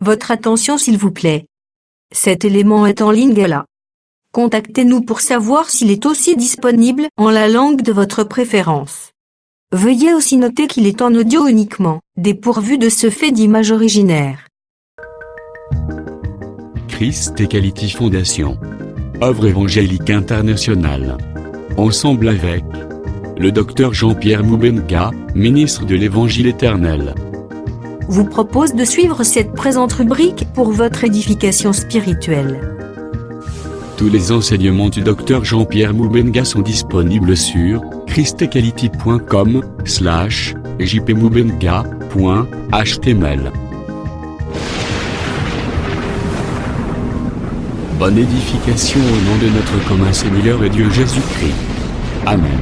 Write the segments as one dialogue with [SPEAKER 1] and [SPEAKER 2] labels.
[SPEAKER 1] Votre attention s'il vous plaît. Cet élément est en lingala. Contactez-nous pour savoir s'il est aussi disponible en la langue de votre préférence. Veuillez aussi noter qu'il est en audio uniquement, dépourvu de ce fait d'image originaire.
[SPEAKER 2] Christ Equality Foundation. Œuvre évangélique internationale. Ensemble avec le docteur Jean-Pierre Moubenga, ministre de l'Évangile éternel,
[SPEAKER 1] Vous propose de suivre cette présente rubrique pour votre édification spirituelle.
[SPEAKER 2] Tous les enseignements du docteur Jean-Pierre Moubenga sont disponibles sur christequality.com/jpmoubenga.html. Bonne édification au nom de notre commun Seigneur et Dieu Jésus-Christ. Amen.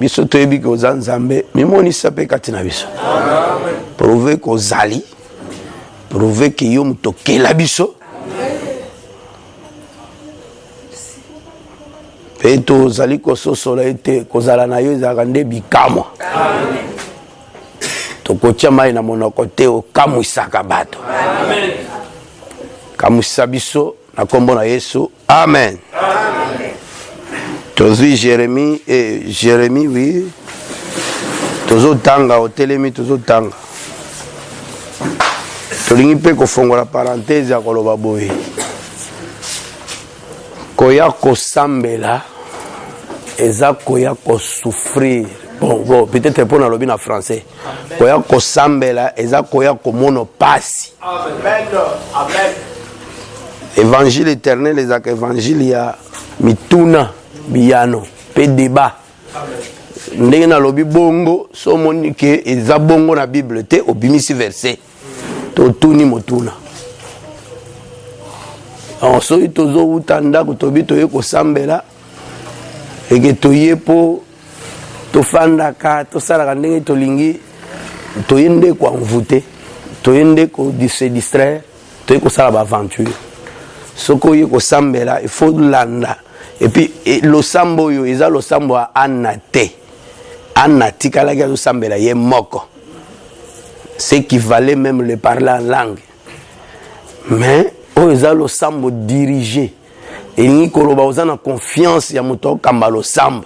[SPEAKER 3] Biso toyebi ke oza nzambe mimonisa mpe kati na biso prouve ke ozali prouve ke yo moto okela biso mpe tozali kososola ete kozala na yo ezalaka nde bikamwa tokotia mai na monoko te okamwisaka bato kamwisa biso na kombo na Yesu amen. Tozwi Jérémie et Jérémie, oui. Tozotanga, otelemi tozotanga. Tolingi pe kofongola parenthèse ya koloba boye. Koya kosambela, eza koya kosouffrir. Bon, peut-être pour na lobi na français. Koya kosambela, eza koya komono pasi. Amen. Amen. Évangile éternel, ezaka évangile ya mituna. Biyano, pe débat. Ndenge na lobi bongo, so moni ke eza bongo na Bible te obimisi verset. To tuni motuna. En so itozo utanda kutobi toye kosambela eke toye po to fandaka to salaka ndenge tolingi toyende kwa mvute, toyende ko se distraire, toye ko sala ba aventure. Soko ye kosambela il faut landa. Et puis le sambo yo eza le sambo a anate anati kala ga le sambela ye moko ce qui valait même le parler en langue mais o eza le sambo dirigé et ni koloba ozana confiance ya moto kamba le sambo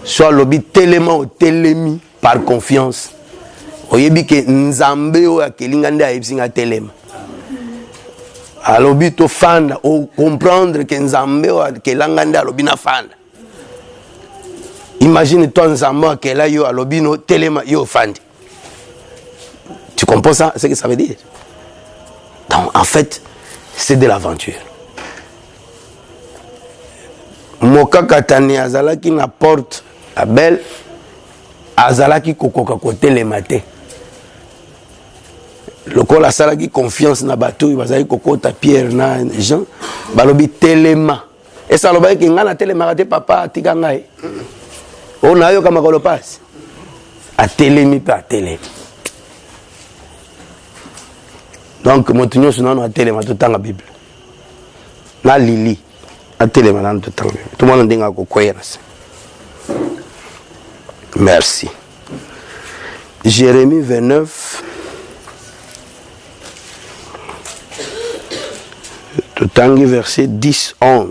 [SPEAKER 3] soit lobi telema o telemi par confiance oyebi ke nzambe o akelinga nde ayebsinga telema alobi to fanda ou comprendre que nzambe ke langanda alobi na fanda. Imagine toi nzambe ke la yo alobi no telema yo fandi. Tu comprends ça, ce que ça veut dire? Donc en fait, c'est de l'aventure. Moka katani azalaki na porte Abel azalaki kokoka ko telema te. Lokola salaki confiance na bato bazali kokota Pierre na Jean balobi telema et ça loba ki ngana telema te papa tika ngai on a yo kama kolo passe a telemi pa telemi donc montunyo sunano a telema to tanga Bible na lili a telema na to tanga tout le monde ndinga ko koyera. Merci. Jérémie 29 Totangi verset 10-11.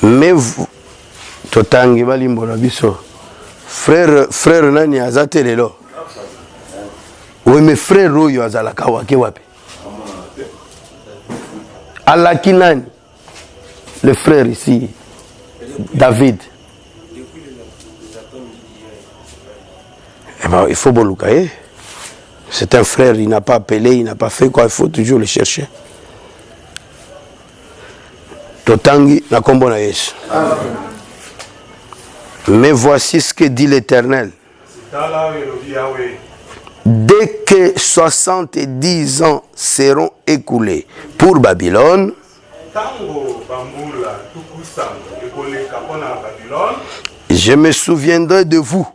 [SPEAKER 3] Mais vous, Totangi balimbo na biso. Frère nani azate lelo. Oui mais frère oyo azalaka wake wapi. Alaki nani? Le frère ici, David. Eh ben il faut bolukaye. C'est un frère, il n'a pas appelé, il n'a pas fait quoi, il faut toujours le chercher. Totangi na kombo na Yesu. Mais voici ce que dit l'Éternel. Dès que 70 ans seront écoulés pour Babylone, je me souviendrai de vous.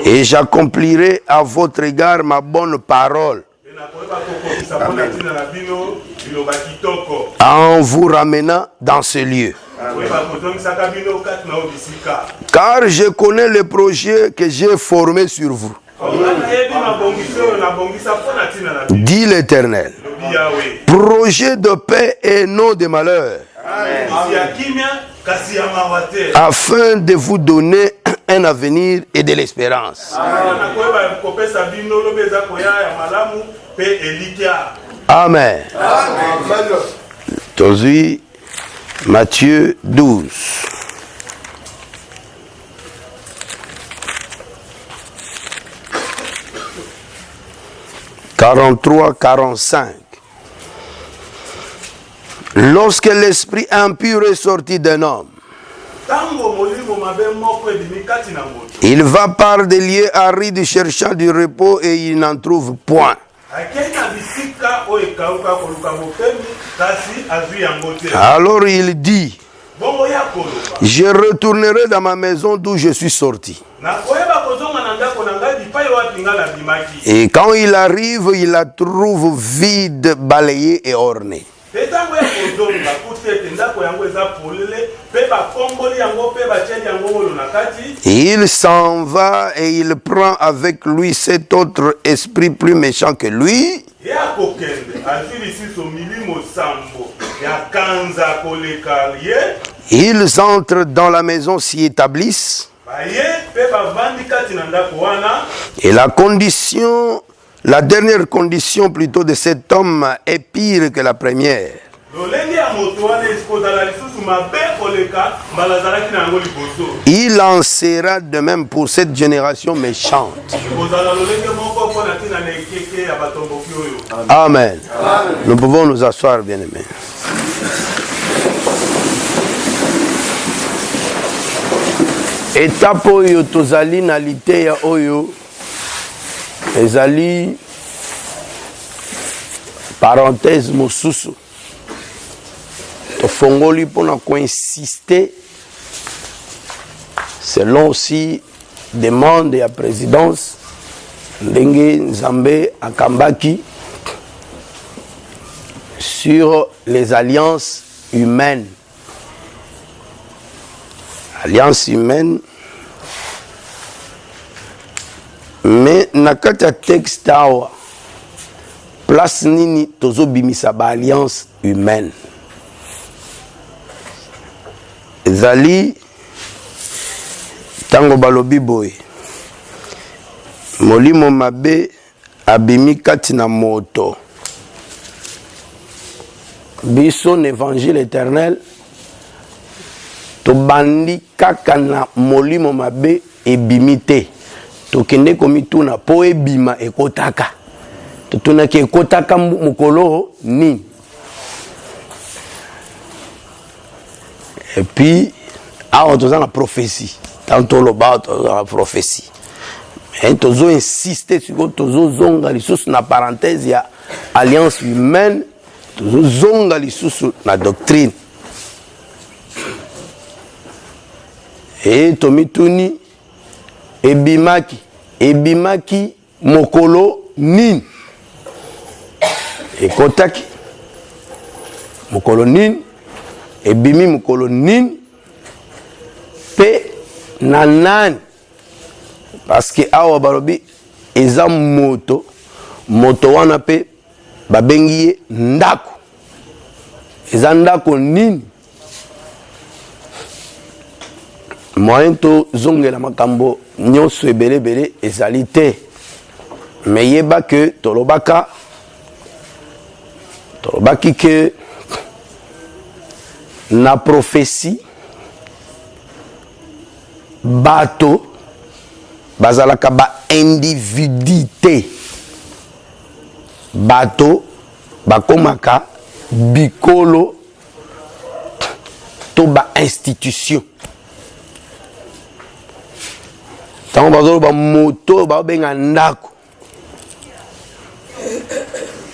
[SPEAKER 3] Et j'accomplirai à votre égard ma bonne parole en vous ramenant dans ce lieu. Car je connais le projet que j'ai formé sur vous, dit l'Éternel. Projet de paix et non de malheur, afin de vous donner un avenir et de l'espérance. Amen. Aujourd'hui, Matthieu 12. « 43-45. Lorsque l'esprit impur est sorti d'un homme, il va par des lieux arides cherchant du repos et il n'en trouve point. Alors il dit, je retournerai dans ma maison d'où je suis sorti. Et quand il arrive, il la trouve vide, balayée et ornée. Il s'en va et il prend avec lui cet autre esprit plus méchant que lui. Ils entrent dans la maison, s'y établissent. Et la dernière condition plutôt de cet homme est pire que la première. Il en sera de même pour cette génération méchante. Amen. Nous pouvons nous asseoir, bien-aimés. Étape oyo tozali na liteya oyo ezali parenthèse mosusu tofongoli pona insister selon aussi demande ya présidence ndenge Nzambe akambaki sur les alliances humaines. Alliance humaine, mais nakata texte awa place nini tozo bimisa ba alliance humaine. Ezali tango balobi boy molimo mabe abimi kati na moto biso évangile éternel tobandi kaka na molimo mabe ebimite tokende komituna po ebima ekotaka totunaki ekotaka mukolo ni et puis awa toza na prophétie tantôt loba toza na prophétie mais tozo insister sur tozo zonga lisusu na parenthèse ya alliance humaine tozo zonga lisusu na doctrine. Et tomituni ebimaki mokolo nini ekotaki mokolo nini ebimi mokolo nini pe nanani parce que awa balobi eza moto wana pe babengi ye ndako eza ndako nini moyen to zongela makambo nyonso ebelebele ezali te me yeba ke tolobaki ke na prophétie bato bazalaka ba individuité bato bakomaka bikolo to ba institution. Tango bazolo ba moto ba benga ndako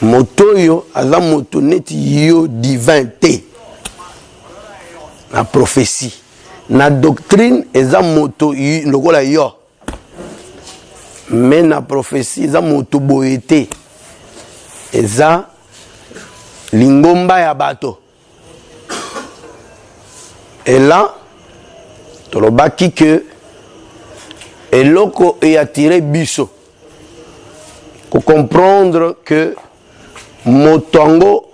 [SPEAKER 3] moto yo aza moto neti yo divin te na prophétie na doctrine eza moto lokola yo mais na prophétie eza moto boye te eza lingomba ya bato Et là, tolobaki que eloko e attiré biso. Pour comprendre que motongo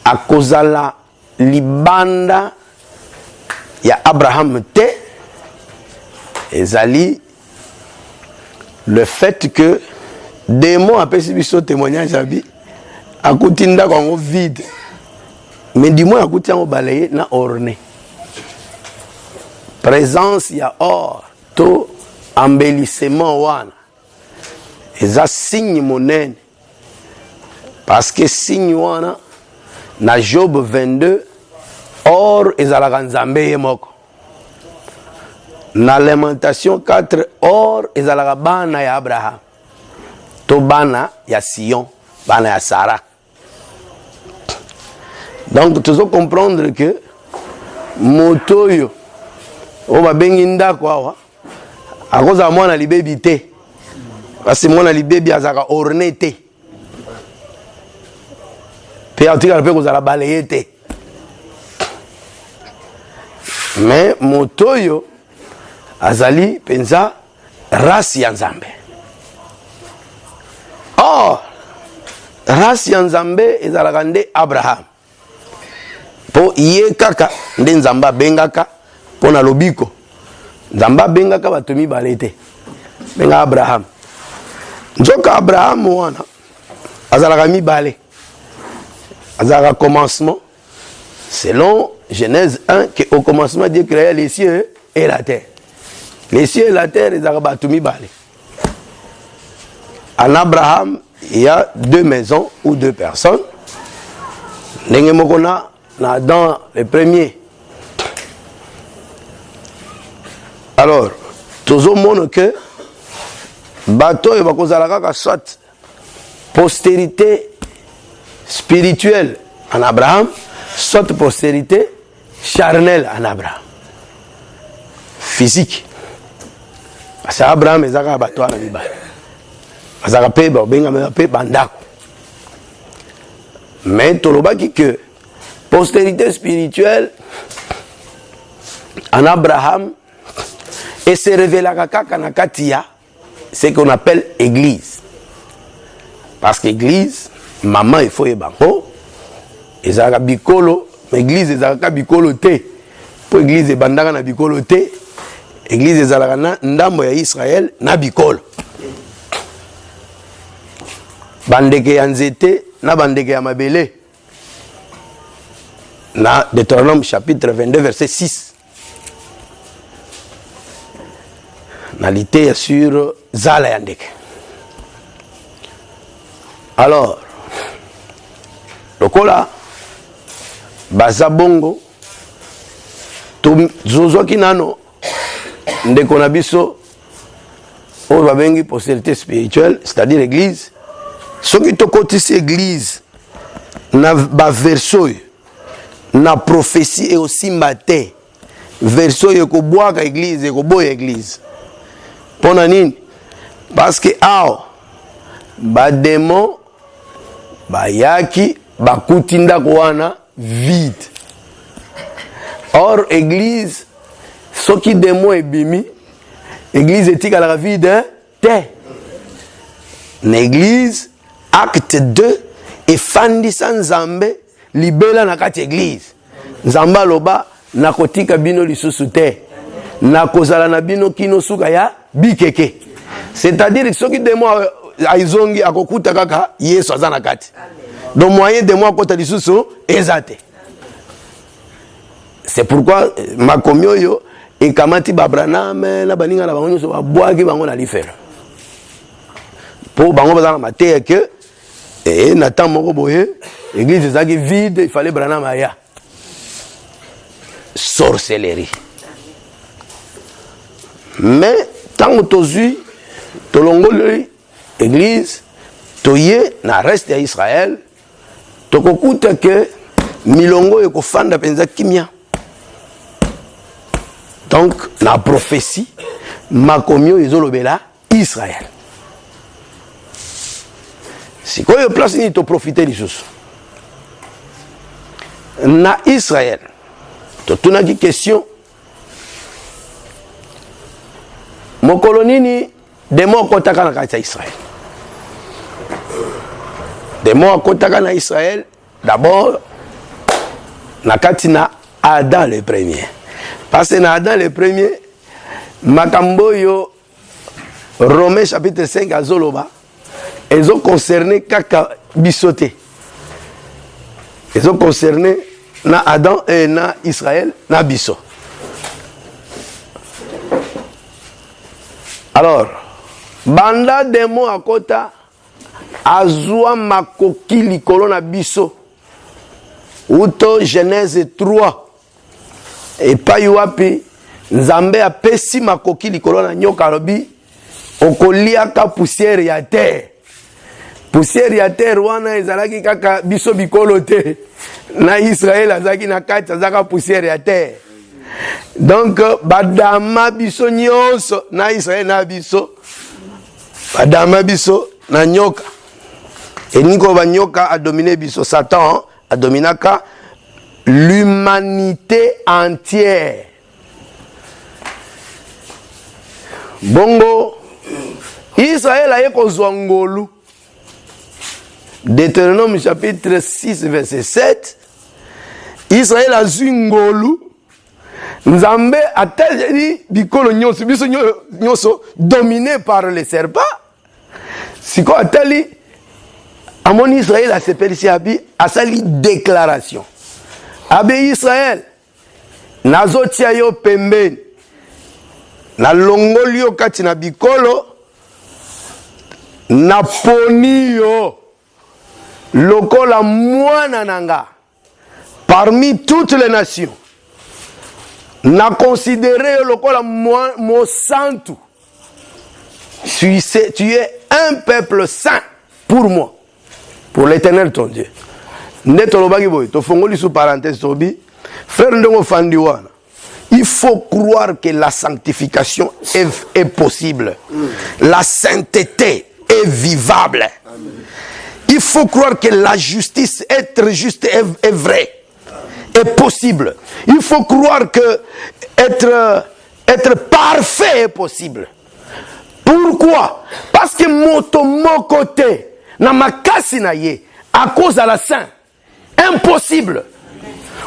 [SPEAKER 3] a kozala libanda ya Abraham te ezali le fait que démon a pesi biso témoignage abi akuti ndako yango vide mais du moins akuti yango balaye na orné présence ya or to embellissement wana eza signe monene parce que signe wana na Job 22 or ezalaka nzambe ye moko na Lamentation 4 or ezalaka bana ya Abraham to bana ya Sion bana ya Sarah. Donc tu dois comprendre que motoyo o babengi ndako awa akoza mwana libebi te parce que mwana libebi azaka orné te pe atika pe kozala balaye te mais motoyo azali penza race ya Nzambe. Or race ya Nzambe ezalaka nde Abraham po ye kaka nde Nzambe abengaka po na lobiko Nzambe abengaka bato mibale te benga Abraham nzoka Abraham wana azalaka mibale azalaka commencement selon Genèse 1 que au commencement Dieu créa les cieux et la terre. Les cieux et la terre ezalaka bato mibale. En Abraham il y a deux maisons ou deux personnes. Ndenge moko na dans le premier. Alors, tozo mono que bato e bakozala kaka soit postérité spirituelle en Abraham, soit postérité charnelle en Abraham. Physique. Parce que Abraham ezaka bato na mibale. Azaka pe ba benga me pe bandako. Mais tolobaki que postérité spirituelle en Abraham et se révélera kaka na katia ce qu'on appelle église. Parce que église maman il faut ebango ezaka bikolo mais église ezaka bikolo te. Pour église ebandaka na bikolo te. Église ezalaka na ndambo ya Israël na bikolo. Bandeke ya nzete na bandeke ya mabele. Na Deutéronome chapitre 22 verset 6. Na lité sur zala ya ndeke. Alors lokola baza bongo tozozwaki nano ndeko na biso oyo babengi postérité spirituelle, c'est-à-dire église. Soki tokotisi église na baverso na prophétie et aussi matin verso ekobwaka église ekoboya église pona nini parce que ao badémon bayaki bakuti ndako wana vide. Or église soki démon ebimi église etikalaka vide te. Na église acte 2 efandisa Nzambe libela na kati église. Nzambe aloba nakotika bino lisusu te. Nakozala na bino kino suka ya bikeke. C'est-à-dire soki démon aizongi akokuta kaka Yesu aza na kati. Donc moyen démon akota lisusu ezate. C'est pourquoi makomyo yo ekamati babraname na baninga na bango nyonso babwaki bango na lifelo. Po bango bazana mateya que et Nathan moko boye église ezaki vide, il fallait Branham aya. Sorcellerie. Mais tant que tozui tolongoli église toye na reste ya Israël tokokuta que milongo ekofanda penza kimia. Donc la prophétie makomyo ezolobela Israël. Si quoi place ni to profiter lisusu. Na Israël totunaki question mokolo nini demo akotaka na kati ya Israël. Demo akotaka na Israël d'abord na kati na Adam le premier. Parce que na Adam le premier makambo yo Romains chapitre 5 azoloba ils ont concerné kaka bisoté. Ils ont concerné na Adam et na Israël na biso. Alors banda demo akota azwa makoki likolo na biso uto Genèse 3 et pa yuapi Nzambe apesi makoki likolo na nyoka lobi okoliaka poussière ya terre. Poussière ya terre wana ezalaki kaka biso bikolo te. Na Israël azaki na kati azaka poussière ya terre. Donc badama biso nyonso na Israël na biso badama biso na nyoka. Et niko ba nyoka a dominé biso, Satan a dominaka l'humanité entière. Bongo Israël a kozwa ngolu. Deutéronome chapitre 6 verset 7. Israël a zwi ngolu. Nzambe ateli bikolo nyonso biso nyonso dominé par les serpents. Siko ateli amon Israël a sepelisi abi asali déclaration. Abe Israël nazotia yo pembeni. Na longoli yo kati na bikolo na poni yo lokola mwana nanga parmi toutes les nations. Na considéré lokola mo santu. Tu es un peuple saint pour moi, pour l'Éternel ton Dieu. Netolobaki boy to fongoli sous parenthèse tobi frère ndongo fandiwana. Il faut croire que la sanctification est possible. La sainteté est vivable. Amen. Il faut croire que la justice, être juste est vrai, est possible. Il faut croire que être parfait est possible. Pourquoi? Parce que mon côté, na makasi na ye, à cause de la saint, impossible.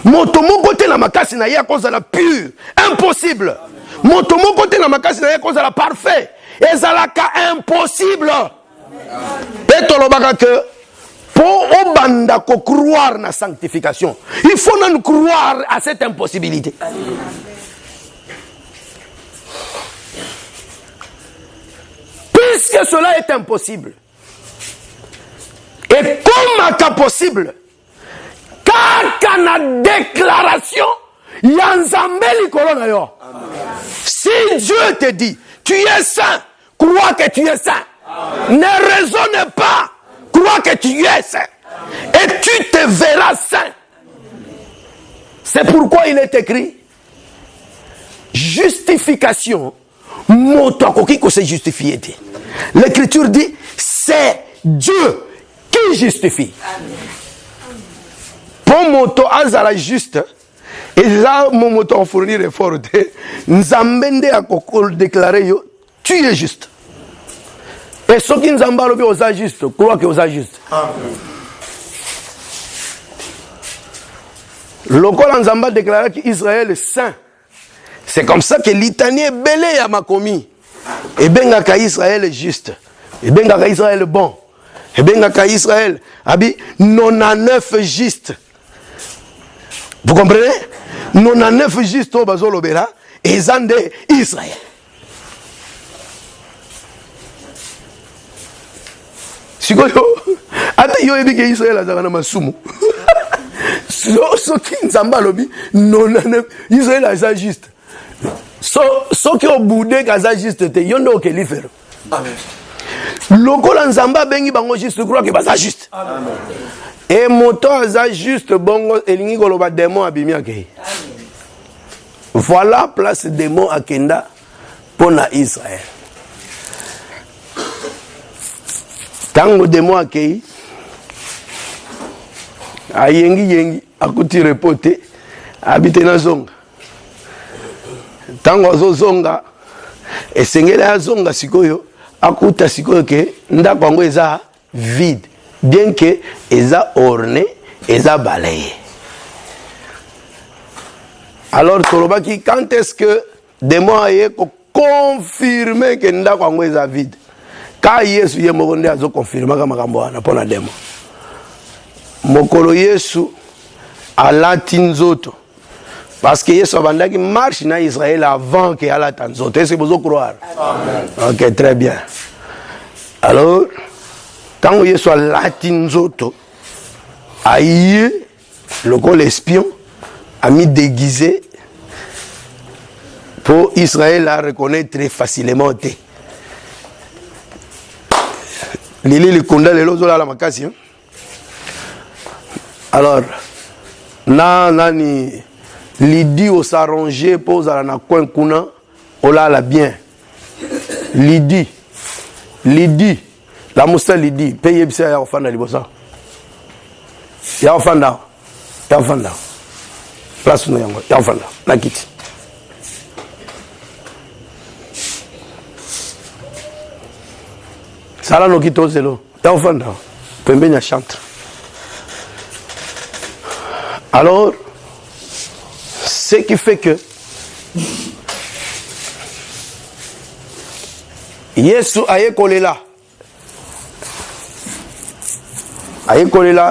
[SPEAKER 3] Moto mon côté na makasi na ye à cause de la pure, impossible. Moto mon côté na makasi na ye à cause de la parfait, ezalaka impossible. Et tolobaka que pour obanda ko croire na sanctification, il faut non croire à cette impossibilité. Puisque cela est impossible, et comme c'est possible, kaka na déclaration yanzambe likolo na yo. Si Dieu te dit tu es saint, crois que tu es saint. Amen. Ne raisonne pas, crois que tu es saint. Et tu te verras saint. C'est pourquoi il est écrit justification. Moto se justifier. L'écriture dit c'est Dieu qui justifie. Amen. Pour moto azala juste et là mon moto en fournir effort nzambende a kokol déclarer yo tu es juste. Et ceux qui nzamba lobi oza juste crois que oza juste. Lokola nzamba déclarer qu'Israël est saint. C'est comme ça que litanie est belé à makomi. Et bengaka Israël est juste. Et bengaka Israël est bon. Et bengaka Israël abi 99 juste. Vous comprenez? 99 juste au bazolobera et zande Israël. Sikoyo, ata yo ebi ke Israël azana masumu. So ki nzamba lobi 99 Israël aza juste. So ki obude kaza juste te yondo ke lifero. Amen. Lokola nzamba bengi bango juste crois que baza juste. Amen. Et moto aza juste bongo elingi koloba démon abimiake. Voilà place démon akenda pona Israël. Tango démon akei ayengi akuti repote habite na zonga tango azozonga esengeli azonga sikoyo akuta sikoyo ke ndako yango eza vide bien que eza orné eza balayé. Alors tolobaki quand est-ce que démon aye ko confirmer que ndako yango eza vide ka Yesu ye moko nde azo confirmer ka makambo wana pona démon mokolo Yesu alati nzoto parce que Yesu abandaki marche na Israël avant que alata nzoto. Est-ce que vous croire? Amen. Ok, très bien. Alors quand Yesu alati nzoto aye le espion a mis déguisé pour Israël à reconnaître très facilement. Lili le konda le lozo la makasi. Alors nani Lydie au s'arranger pose à la coin kuna ola la bien. Lydie la moussa Lydie paye bisa ya ofanda libosa. Ya ofanda place no yango ya ofanda na kiti. Sala no kito zelo ya ofanda pembeni ya chantre. Alors ce qui fait que Yesu aye kolela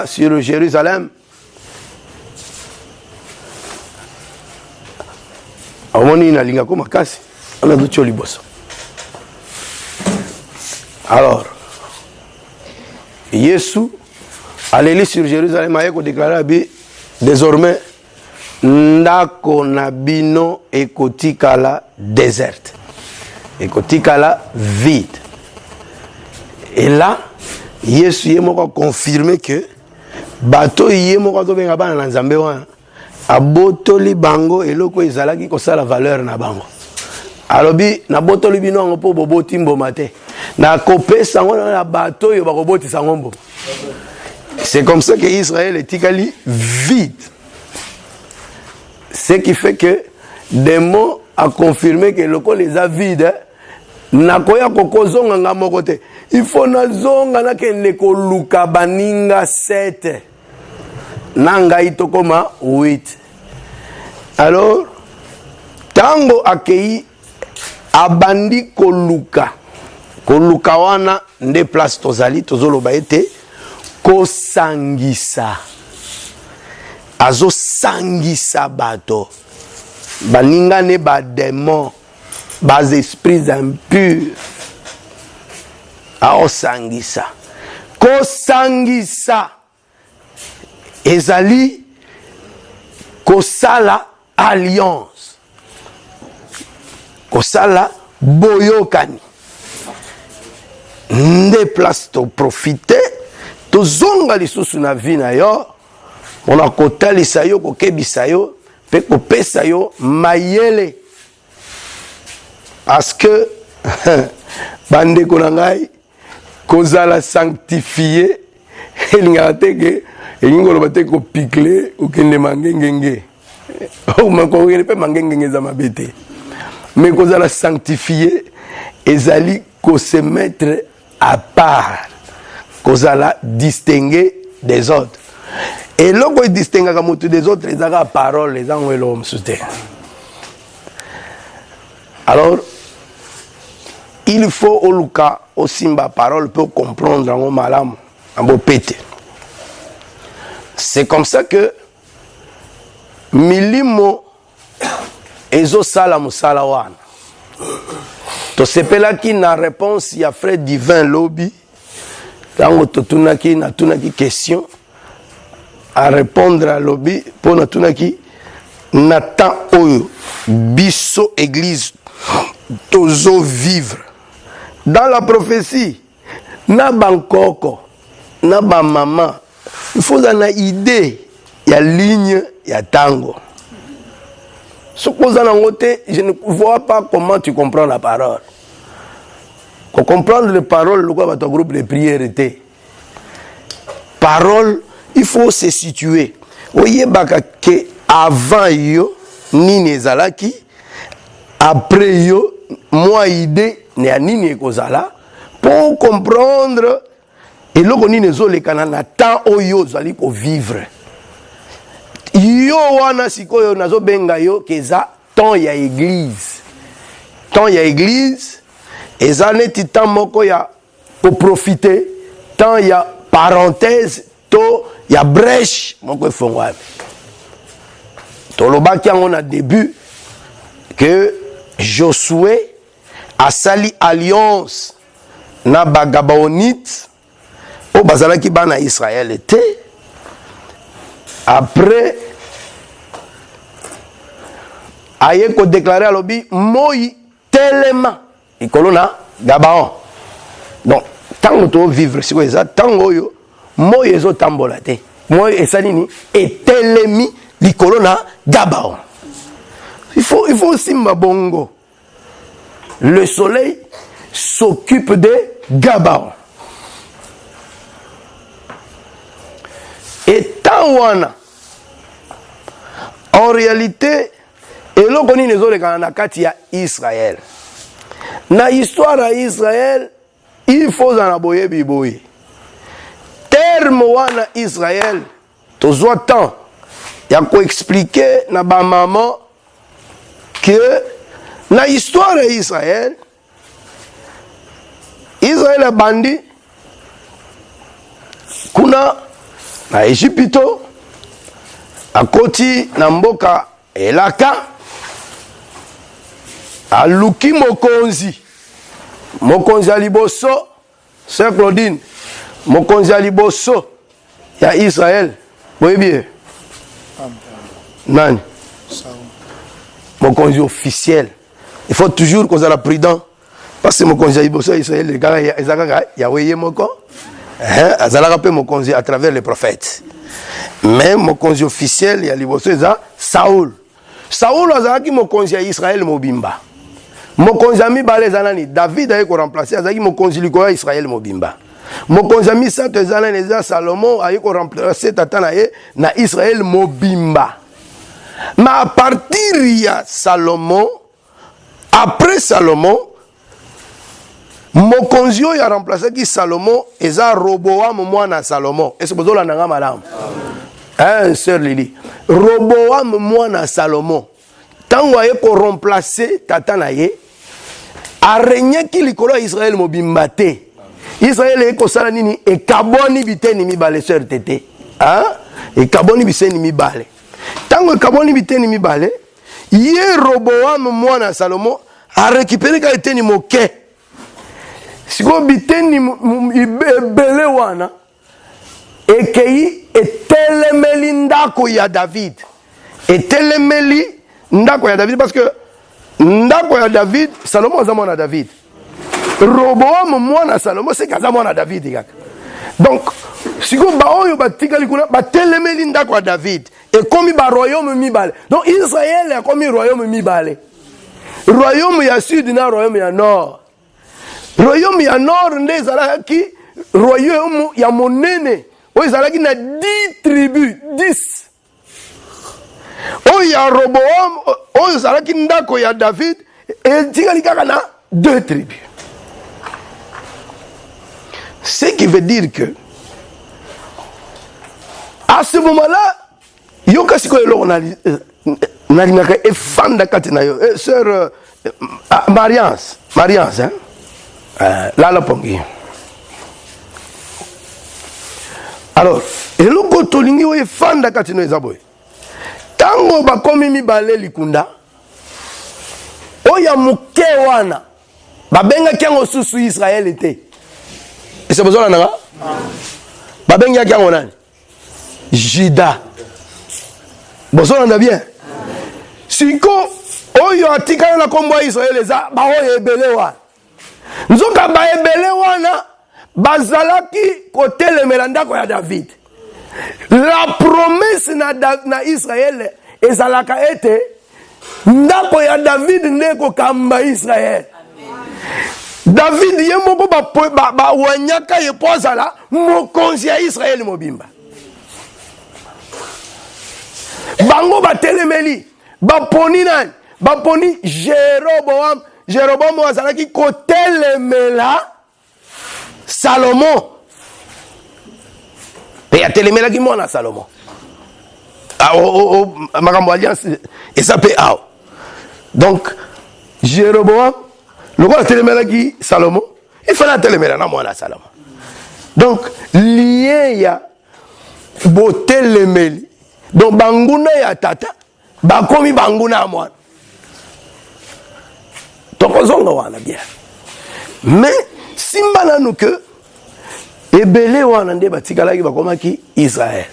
[SPEAKER 3] sur Jérusalem. Omoni na linga ko makasi ana ducho liboso. Alors Yesu allait sur Jérusalem aye ko déclarer bi désormais ndako na bino ekotikala déserte, ekotikala vide. Et là Yesu ye moko confirmer que bato ye moko to benga bana na Nzambe wana abotoli bango eloko ezalaki ko sala valeur na bango. Alobi na botoli bino ngo po boboti mboma te na kopesa ngo na bato yo bakoboti sango. C'est comme ça que Israël est tikali vide. Ce qui fait que démon a confirmé que le col les a vide. Nakoya kokozonga nga mokote. Il faut na zonga na kende ko luka baninga 7. Nanga itokoma 8. Alors tango akei abandi ko luka wana nde place tozali tozoloba ete kosangisa. Azo sangisa bato baninga ne ba démon bas esprits impurs ao sangisa ko sangisa ezali kosala alliance kosala boyokani nde place to profiter to zonga lisusu na vie na yo. On a kotalisa yo kokebisa yo pe kopesa yo mayele parce que bande konangai kozala sanctifié elinga teke elingolo bateke ko picle ou kende mangengenge ou mako pe mangengenge za mabete mais kozala sanctifié ezali ko se mettre à part kozala distinguer des autres. Et lorsqu'on distingue des autres, les agas paroles, les gens l'homme soutien. Alors, il faut au Luka, au Simba parole pour comprendre en malam, en beau pété. C'est comme ça que milimo ezo sala musala wana. To sepela ki na réponse ya frère divin lobby. Tango to tunaki na tunaki question. À répondre à lobby pour natunaki natan oyo biso église tozo vivre dans la prophétie na bankoko na ba maman il faut una idée ya ligne ya tango supposant ngote je ne vois pas comment tu comprends la parole. Pour comprendre les paroles le quoi ton groupe de prière était parole. Il faut se situer. Oye baka ke avant yo nini ezalaki, après yo moi idée ne nini ekozala, pour comprendre eloko nini ezolekana na temps oyo ozali ko vivre. Yo wana sikoyo nazo benga yo keza temps ya église. Temps ya église eza neti temps moko ya pour profiter, temps ya parenthèse to ya brèche moko efongwami. Tolobaki yango na début que Josué a sali alliance na bagabaonite o bazalaki bana Israël était. Après aye ko déclarer alobi moi tellement ikolo na Gabaon. Donc tango to vivre siko eza tango yo moi ezo tambola te. Moi esali ni etelemi likolo na Gabaon. Il faut simba bongo. Le soleil s'occupe de Gabaon. Et Tawana, en réalité, eloko nini ezolekana na kati ya Israël. Na histoire ya Israël, il faut na boyebi boye. Terme wana Israël, tozwa temps ya ko expliquer na ba maman que na histoire ya Israël, Israël a bandi kuna na Egypto akoti na mboka elaka aluki mokonzi ya liboso Sœur Claudine, mokonzi ya liboso ya Israël boyebi nani mokonzi officiel. Il faut toujours qu'on soit prudent parce que mokonzi ya liboso ya Israël ezaka ya weye moko azalaka pe mokonzi à travers les prophètes. Mais mokonzi officiel ya liboso eza Saoul azalaki mokonzi ya Israël mobimba. Mokonzi ya mibale ezala ni David aye ko remplacer azalaki mokonzi likolo ya Israël mobimba. Mokonzi ya misato ezala ni eza Salomon aye ko remplacer tata na ye na Israël mobimba. Mais à partir ya Salomon, après Salomon, mokonzi oyo a remplacé qui Salomon eza Roboam mwana Salomon. Est-ce que vous avez entendu madame? Hein, sœur Lily. Roboam mwana Salomon. Tango aye ko remplacer tata na ye, a régné ki likolo Israël mobimba te. Israël e ko sala nini e kaboni biteni mibale sœur tete. Hein? E kaboni biseni mibale. Tango e kaboni biteni mibale, ye Roboam mwana Salomon a récupéré ka eteni moke. Siko biteni ibele wana ekei etelemeli ndako ya David. Etelemeli ndako ya David parce que ndako ya David, Salomon aza mwana David. Roboam mwana Salomon c'est kaza mwana David kaka. Donc siko ba oyo batikali kuna batelemeli ndako ya David et komi ba royaume mibale. Donc Israël a komi royaume mibale. Royaume ya sud na royaume ya nord. Royaume ya nord nde ezalaki royaume ya monene oyo ezalaki na 10 tribus 10. Oyo ya Roboam oyo ezalaki ndako ya David etikali kaka na 2 tribus. Ce qui veut dire que à ce moment-là yoka siko eloko nalingaka efanda kati na yo sœur Mariance hein. Lala pongi. Alors, eloko tolingi oye fanda katino ezaboy. Tango bakomi mibale likunda. Oya muke wana. Babenga kiango susu Israël était. Et c'est besoin nanga? Babenga kiango nani? Juda. Besoin nanga bien. Siko oyo atikana na kombo Israël eza ba oye ebele wana. Nzoka ba ebele wana bazalaki kotelemela ndako ya David. La promesse na Israël ezalaka ete ndako ya David ndeko kamba Israël. David ye moko ba wanyaka ye pozala mokonzi ya Israël mobimba. bango batelemeli baponi nani baponi Jéroboam. Jéroboam azalaki kotelemela Salomon pe atelemelaki mwana Salomon makambo alliance eza pe awa. Donc Jéroboam lokola atelemelaki Salomon il fallait atelemela na mwana Salomon. Donc lien ya botelemeli donc banguna ya tata bakomi banguna ya mwana tokozonga wana bien. Mais simba nanu que ebele wana nde batikalaki bakomaki Israël.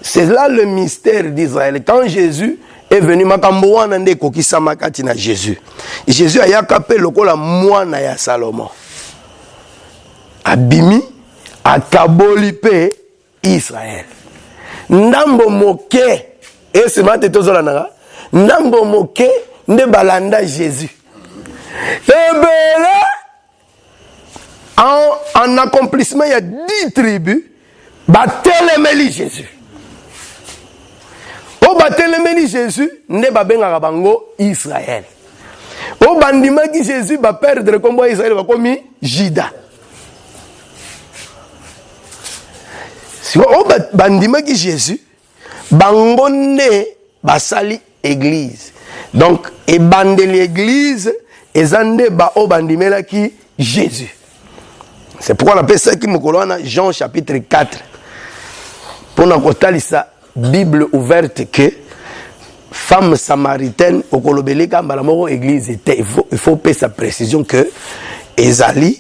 [SPEAKER 3] C'est là le mystère d'Israël. Quand Jésus est venu, makambo wana nde kokisa makati na Jésus. Jésus ayaka pe lokola mwana ya Salomon. Abimi akaboli pe Israël. Ndambo moke et ce matin tozola nanga ndambo moke nde balanda Jésus. Ebele en accomplissement il y a 10 tribus batelemeli Jésus. O batelemeli Jésus nde babengaka bango Israël. O bandimaki Jésus ba perdre kombo Israël bakomi Juda. Si o bandimaki Jésus bango nde basali église. Donc ebande l'église ezande ba o bandimelaki Jésus. C'est pourquoi on appelle ça qui me colonne Jean chapitre 4. Pour nous constater ça Bible ouverte que femme samaritaine au kolobeleka mbalamoko église était. Il faut payer sa précision que ezali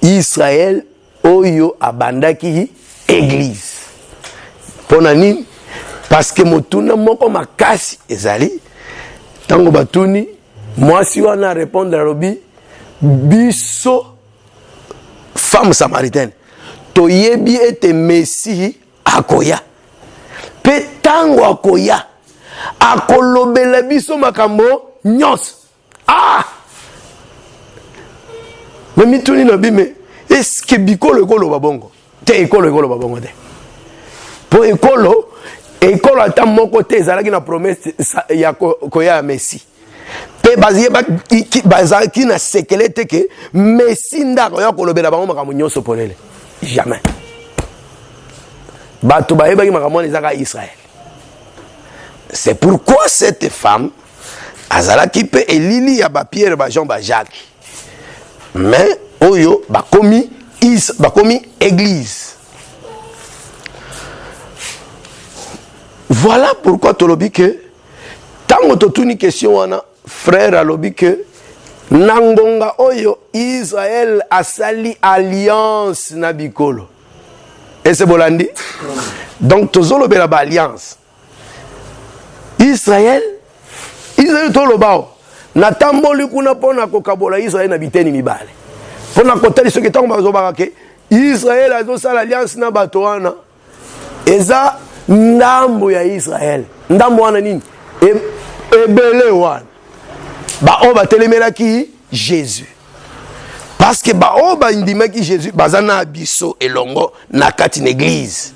[SPEAKER 3] Israël oyo abandaki église. Ponani parce que motuna moko makasi ezali tango batuni moi si on a répondre à Robi biso femme samaritaine toyebi ete Messie akoya pe tango akoya akolobela biso makambo nyos mais mituni no bime est-ce que bikolo babongo te ekolo babongo te po ekolo ata moko te ezalaki na promesse ya koya Messie pe bazaki na sekele te ke Messie ndako ya kolobela bango makambo nyonso polele jamais bato bayebaki makambo ezaka Israël. C'est pourquoi cette femme azalaki pe elili ya ba Pierre ba Jean ba Jacques mais oyo bakomi église. Voilà pourquoi tolobi que tango totuni question wana frère alobi que nangonga oyo Israël asali alliance na bikolo. Et c'est bolandi. Donc tozolo bela ba alliance. Israël tolobao na tamboli kuna pona kokabola Israël na biteni mibale. Pona kotali soki tango bazobaka ke Israël azosala alliance na bato wana eza ndambo ya Israël. Ndambo wana nini? Ebele wana ba o batelemelaki Jésus. Parce que ba o ba ndimaki Jésus bazana biso elongo na kati na église.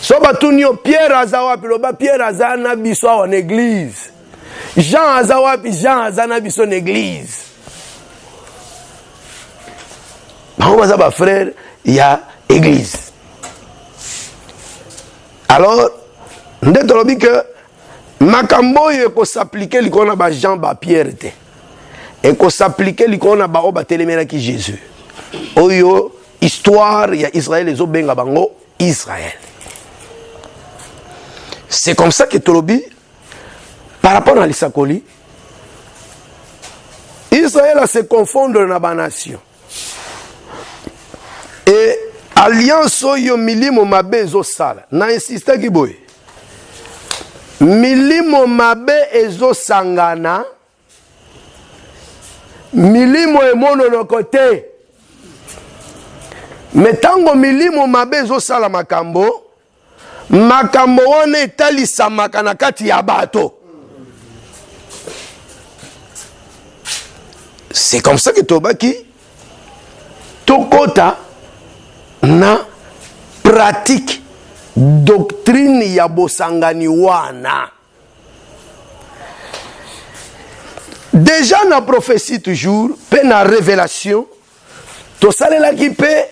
[SPEAKER 3] So batunio Pierre azawapi loba Pierre azana biso en église. Jean azawapi Jean azana biso en église. Ba o baza ba frère ya église. Alors ndeto lobi que makambo yo ko s'appliquer likona ba Jean ba Pierre te. Et ko s'appliquer likona ba o ba telemela ki Jésus. Oyo histoire ya Israël ezo benga bango Israël. C'est comme ça que tolobi par rapport à l'Isakoli Israël a se confondre na ba nation. Et alliance oyo milimo mabe ezo sala. Na insista ki boy. Milimo mabe ezo sangana. Milimo emono no kote. Metango milimo mabe ezo sala makambo. Makambo wana etalisamaka na kati ya bato. C'est comme ça que tobaki tokota na pratique doctrine ya bosangani wana. Déjà na prophétie toujours, pe na révélation, to salela ki pe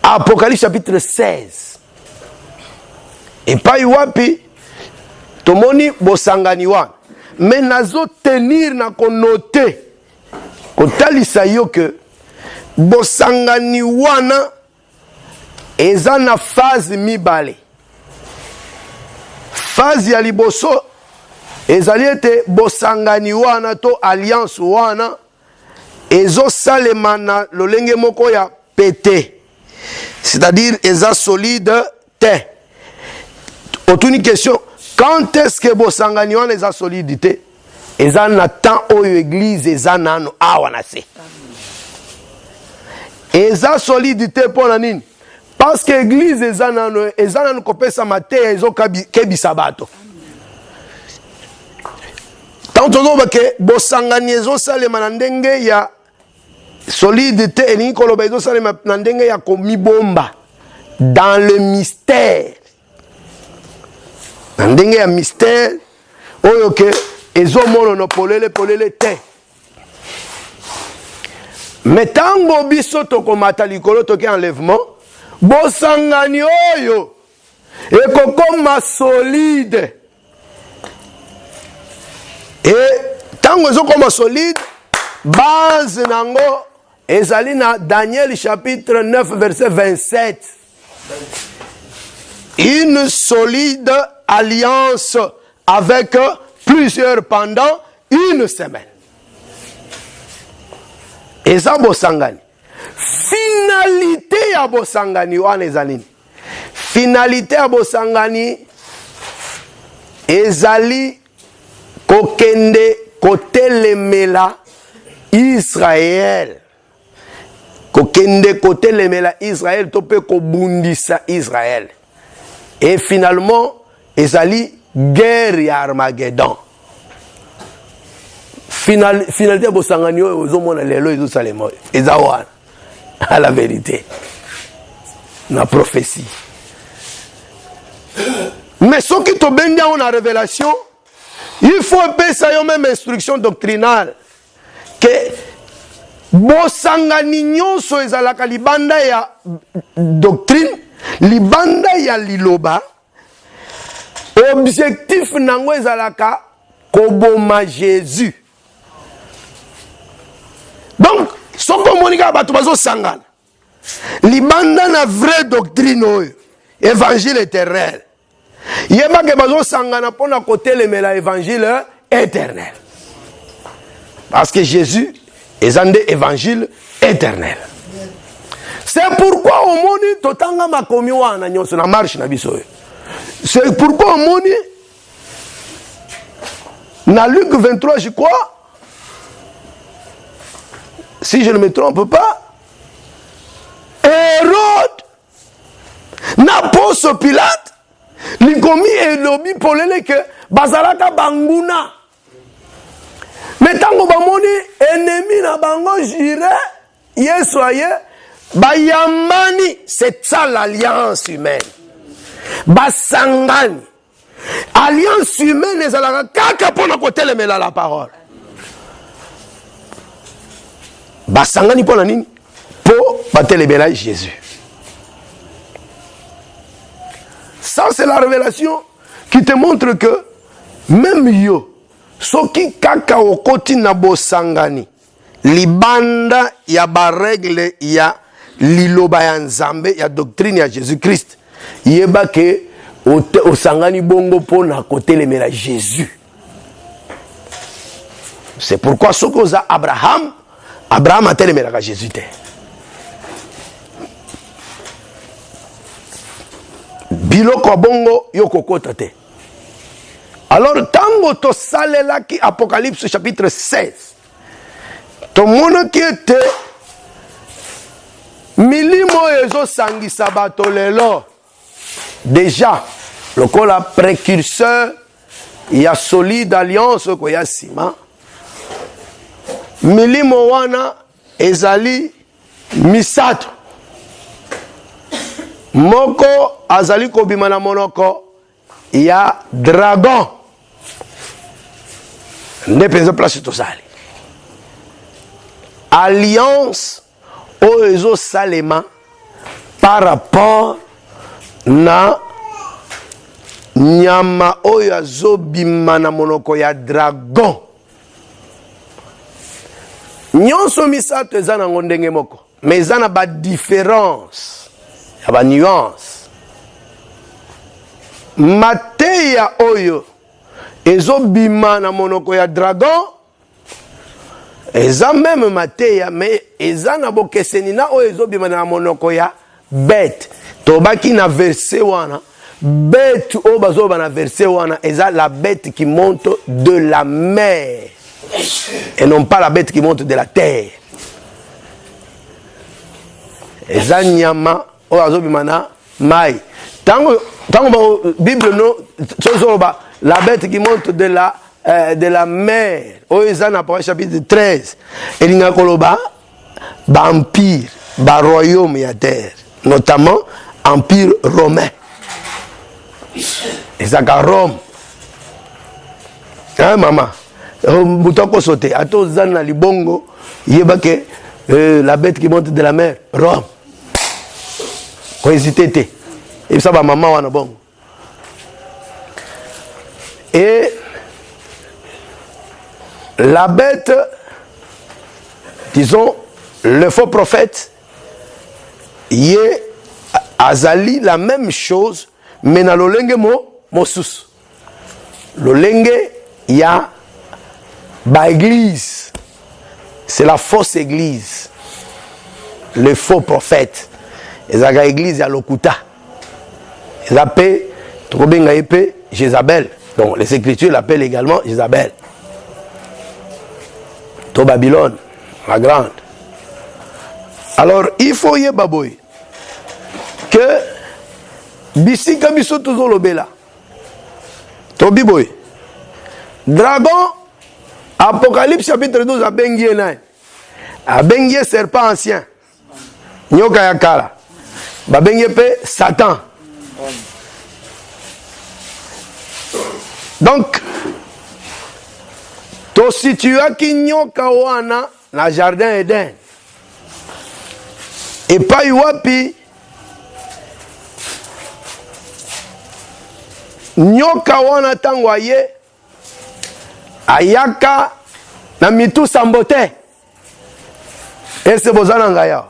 [SPEAKER 3] Apocalypse chapitre 16. Et pas wapi tomoni bosangani wana. Mais nazo tenir na konote kotalisa yo que bosangani wana eza na phase mibale. Phase ya liboso ezali ete bosangani wana to alliance wana ezo salema na lolenge moko ya pété. C'est-à-dire eza solide te. Autre question, quand est-ce que bosangani wana eza solidité? Eza na temps oyo église eza nano awana se. Eza solidité pona nini? Parce que église eza nano kopesa mateya ezo kebisa bato. Tant que ke bosangani ezo salema na ndenge ya solidité elingi koloba ezo salema na ndenge ya komibomba dans le mystère. Na ndenge ya mystère oyo ke ezo mono polele te. Mais tango biso tokomata likolo toke enlèvement, bosangani oyo ekokoma solide. Et tango ezokoma solide, base nango ezali na Daniel chapitre 9 verset 27. Une solide alliance avec plusieurs pendant une semaine. Eza bosangani. Finalité ya bosangani wana ezali. Finalité ya bosangani ezali kokende kotelemela Israël. Kokende kotelemela Israël tope kobundisa Israël. Et finalement ezali guerre ya Armageddon. Finalité bosangani oyo ozomona lelo ezo salema eza wana à la vérité na prophétie. Mais ce qui te benga en révélation, il faut penser yo même instruction doctrinale que bosangani nyonso ezalaka libanda ya doctrine, libanda ya liloba, objectif nango ezalaka koboma Jésus. Donc, ce que monika bato bazo sangana, libanda na vraie doctrine oyo, évangile éternel. Yeba ke bazo sangana pona kote le mela évangile éternel. Parce que Jésus est un évangile éternel. C'est pourquoi au moni totanga makomi wana nyonso na marche na biso. C'est pourquoi au moni na Luc 23 je crois, si je ne me trompe pas, Hérode na Ponce Pilate likomi elobi polele ke bazalaka banguna. Mais tango bamoni ennemi na bango jire Yesu aye bayamani, c'est ça l'alliance humaine. Basangani. Alliance humaine ezalaka kaka pona kotelemela la parole. Basangani pona nini? Po batelemela Jésus. Ça c'est la révélation qui te montre que même yo soki kaka okoti na bosangani libanda ya ba règle ya liloba ya nzambe ya doctrine ya Jésus-Christ yeba ke osangani bongo pona kotelemela Jésus. C'est pourquoi soki oza Abraham atelemelaka Jésus te. Biloko bongo yokokota te. Alors tango to salela ki Apocalypse chapitre 16. To mono ki ete milimo ezo sangisa bato lelo. Déjà lokola précurseur ya solide alliance ko ya sima. Milimo wana ezali misato. moko azali kobima na monoko ya dragon nde penza place tozali alliance oyo ezosalema par rapport na nyama oyo azobima na monoko ya dragon nyonso misato eza nango ndenge moko mais eza na badifférence ya banuance mateya oyo ezobima na monoko ya dragon eza meme mateya mais eza na bokeseni na oyo ezobima na monoko ya bête tobaki na verset wana bête oyo bazoba na verset wana eza la bête qui monte de la mer et non pas la bête qui monte de la terre eza nyama oyo azobima na mai tango Bible no tozoloba la bête qui monte de la mer oyo eza na Apocalypse chapitre 13 elinga koloba ba empire ba royaume ya terre notamment empire romain ezaka Rome mama mutoko sauté ato zana libongo yebake la bête qui monte de la mer Rome ko hésiter et ça ba maman wana bongo et la bête disons le faux prophète yé azali la même chose mais na lolenge mosusu lolenge ya ba église c'est la fausse église le faux prophète ezaka église ya lokuta ezape tokobenga epe Jézabel donc les écritures l'appellent également Jézabel to Babylone la grande alors il faut yeba boy que bisika biso tozolobela tobi boy dragon Apocalypse chapitre 12 abengi serpent ancien nyoka ya kala babengi pe Satan donc to situaki nyoka wana na jardin Eden epai wapi nyoka wana tango aye ayaka na mitu sambo te ese bozana ngaya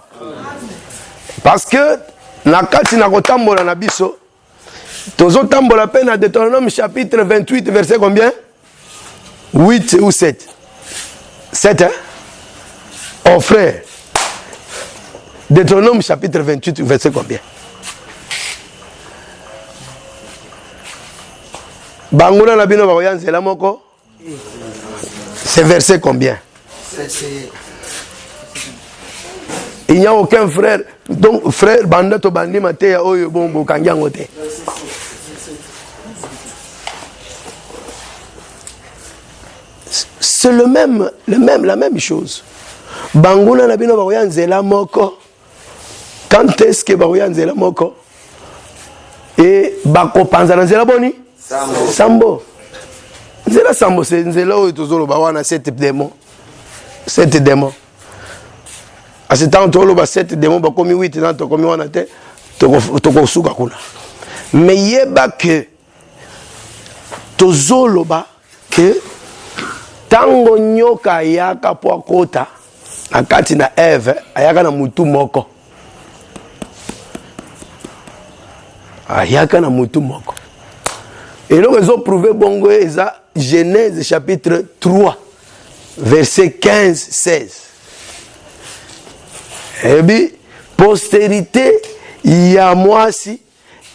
[SPEAKER 3] parce que na kati na kotambola na biso tozo tambola pe na Deutéronome chapitre 28 verset combien 8 ou 7 7 hein oh frère Deutéronome chapitre 28 verset combien Banguna na bino bakoyanzela moko c'est verset combien il n'y a aucun frère donc frère banda to bandi mateya oyo bombo kangiango te c'est la même chose banguna na bino bakoyanzela moko quand est-ce que bakoyanzela moko et bakopanza na nzela boni sambo nzela sambo c'est nzela oyo tozoloba wana sept démons à ce temps toloba 7 démons bakomi 8 na tokomi wana te tokosuka kuna mais yeba que tozoloba que tango nyoka ayaka po akota na kati na Eve ayaka na mutu moko ayaka na mutu moko et donc ils ont prouvé bongo eza Genèse chapitre 3 verset 15-16 et bien postérité ya mwasi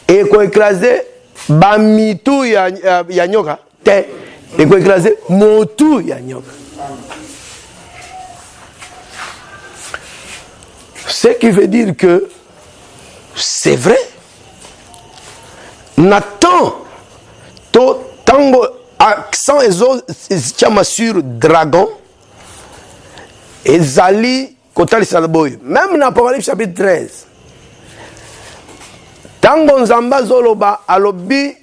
[SPEAKER 3] eko écraser ba mitu ya nyoka te eko écraser motu ya nyoka ce qui veut dire que c'est vrai Nathan to tango accent ezo chama sur dragon ezali kotali salboy même dans Apocalypse chapitre 13 Tango Nzamba Zoloba alobi,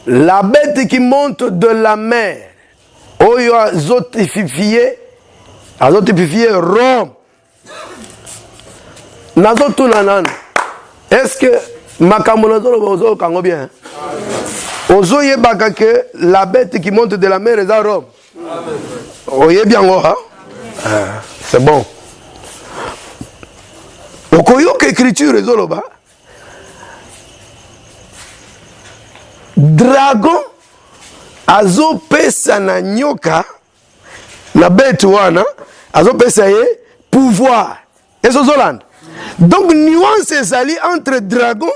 [SPEAKER 3] la bête qui monte de la mer, oyo azotififié Rome. Nazo nanan. Est-ce que makambo nazoloba ozo kango bien? Ozo yebaka que la bête qui monte de la mer est à Rome. Oye bien hein? C'est bon. Okoyo que écriture ezoloba. Dragon azo pesa na nyoka na bête wana azo pesa ye pouvoir. Ezozoland. Donc nuance ezali entre dragon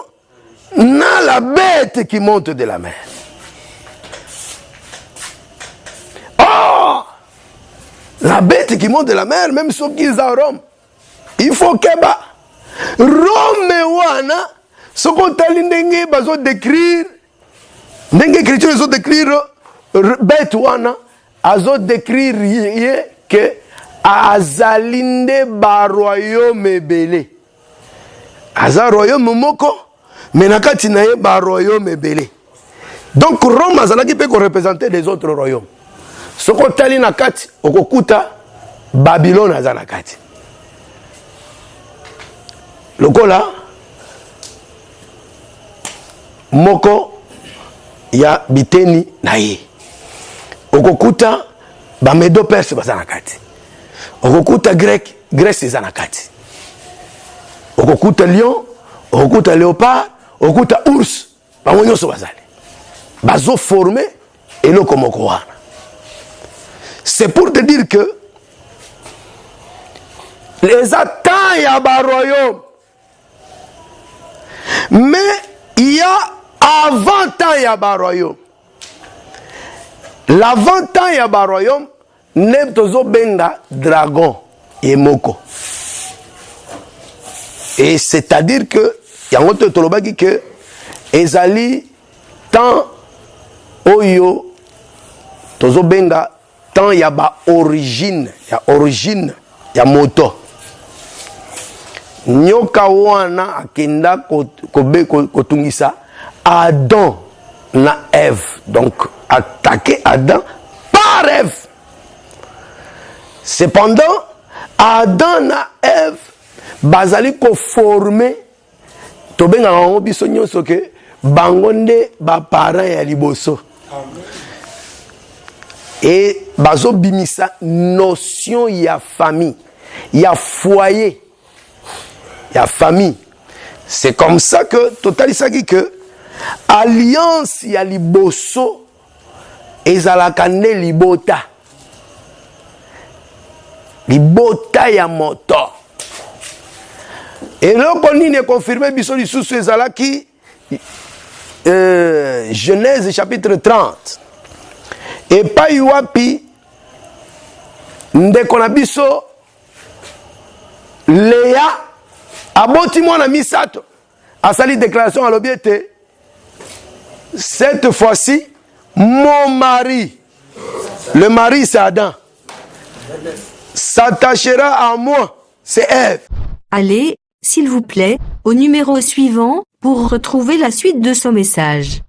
[SPEAKER 3] na la bête qui monte de la mer. Oh, la bête qui monte de la mer, même ceux qui sont à Rome, il faut que ba Rome wana ce qu'on t'a l'indengé bazo décrire. Ndenge écriture zo décrire bête wana azo décrire que azalinde ba royaume ebele. Aza royaume moko mais nakati na ye ba royaume ebele. Donc Rome azalaki pe ko représenter des autres royaumes. Soko tali nakati okokuta Babylone aza nakati. Lokola moko ya biteni na ye. Okokuta ba Medo Perse baza nakati. Okokuta Grèce eza nakati. Okokuta lion, okokuta léopard, okokuta ours, bango nyonso bazali. Bazo formé eloko moko wana. C'est pour te dire que les attentes y a ba royaume. Mais il y a avant temps y a ba royaume. L'avant temps y a ba royaume, ne tozo benga dragon et moko. Et c'est-à-dire que yango to tolobaki que ezali temps oyo tozo benga temps ya ba origine, ya moto. Nyoka wana akenda kotungisa Adam na Ève. Donc attaquer Adam par Ève. Cependant Adam na Ève bazali ko former to benga ngo biso nyonso ke bangonde ba parents ya liboso. Et bazo bimisa notion ya famille, ya foyer, ya famille. C'est comme ça que totalisaki que alliance ya liboso ezalaka nde libota. Libota ya moto. Et loko nini confirmé biso lisusu ezalaki Genèse chapitre 30. Et pas yuapi ndeko na biso Léa aboti mwana misato asali déclaration à l'obéité. Cette fois-ci mon mari, le mari c'est Adam, s'attachera à moi, c'est Ève.
[SPEAKER 1] Allez, s'il vous plaît, au numéro suivant pour retrouver la suite de ce message.